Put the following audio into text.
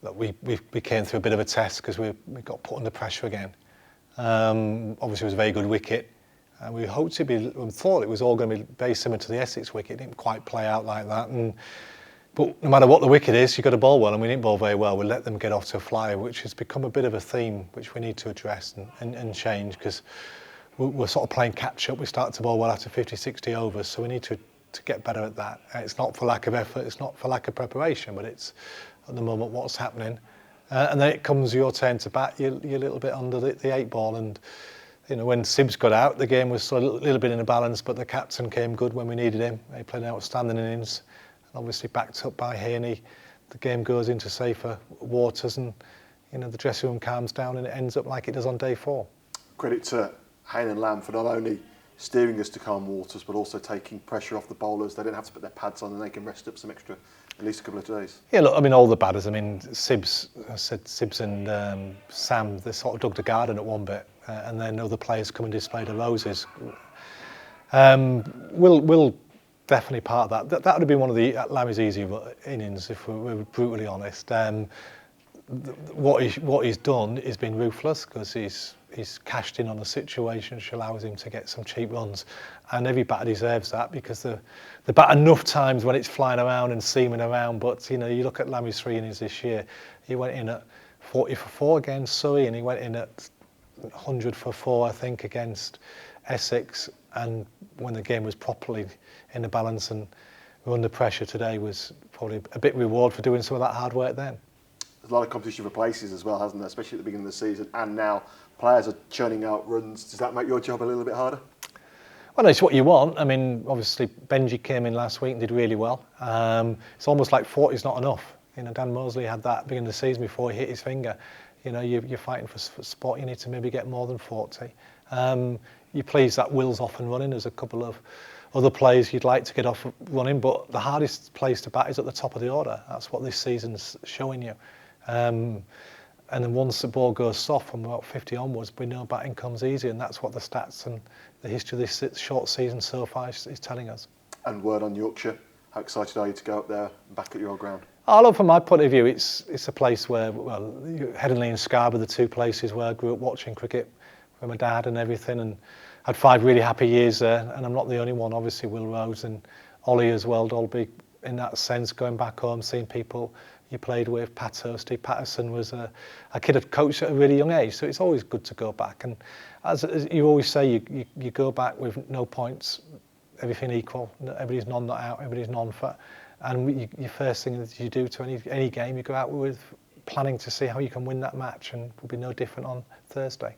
look, we came through a bit of a test because we got put under pressure again. Obviously, it was a very good wicket. And we thought it was all going to be very similar to the Essex wicket. It didn't quite play out like that. But no matter what the wicket is, you've got to bowl well, and we didn't bowl very well. We let them get off to a flyer, which has become a bit of a theme which we need to address and change, because we're sort of playing catch up. We start to bowl well after 50, 60 overs, so we need to get better at that. It's not for lack of effort, it's not for lack of preparation, but it's at the moment what's happening. And then it comes your turn to bat, you're a little bit under the 8 ball, and you know, when Sibbs got out, the game was still a little bit in a balance, but the captain came good when we needed him. He played an outstanding innings, and obviously backed up by Haney. The game goes into safer waters, and you know, the dressing room calms down, and it ends up like it does on day 4. Credit to Hayne and Lamb for not only steering us to calm waters, but also taking pressure off the bowlers. They don't have to put their pads on, and they can rest up some extra, at least a couple of days. Yeah, look, I mean, all the batters. I mean, Sibbs and Sam, they sort of dug the garden at one bit, and then other players come and display the roses. We'll definitely part of that. That would have been one of the Lammy's easy innings, if we're brutally honest. What he's done is been ruthless, because he's cashed in on a situation which allows him to get some cheap runs, and every batter deserves that, because the bat enough times when it's flying around and seaming around. But you know, you look at Lammy's 3 innings this year, he went in at 40 for 4 against Surrey, and he went in at 100 for 4, I think, against Essex. And when the game was properly in the balance and we were under pressure today, was probably a bit reward for doing some of that hard work then. There's a lot of competition for places as well, hasn't there? Especially at the beginning of the season, and now players are churning out runs. Does that make your job a little bit harder? Well, it's what you want. I mean, obviously Benji came in last week and did really well. It's almost like 40 is not enough. You know, Dan Mosley had that beginning of the season before he hit his finger. You know, you're fighting for spot. You need to maybe get more than 40. You're pleased that Will's off and running. There's a couple of other players you'd like to get off running, but the hardest place to bat is at the top of the order. That's what this season's showing you. And then once the ball goes soft from about 50 onwards, we know batting comes easy, and that's what the stats and the history of this short season so far is telling us. And word on Yorkshire, how excited are you to go up there and back at your old ground? Oh, look, from my point of view, it's a place where, well, Headingley and Scarborough, the 2 places where I grew up watching cricket with my dad and everything, and had 5 really happy years there. And I'm not the only one. Obviously, Will Rose and Ollie as well. Dolby, in that sense, going back home, seeing people you played with. Steve Patterson was a kid I'd coached at a really young age, so it's always good to go back. And as you always say, you go back with no points, everything equal. Everybody's not out, everybody's non-fit. And your first thing that you do to any game, you go out with planning to see how you can win that match, and will be no different on Thursday.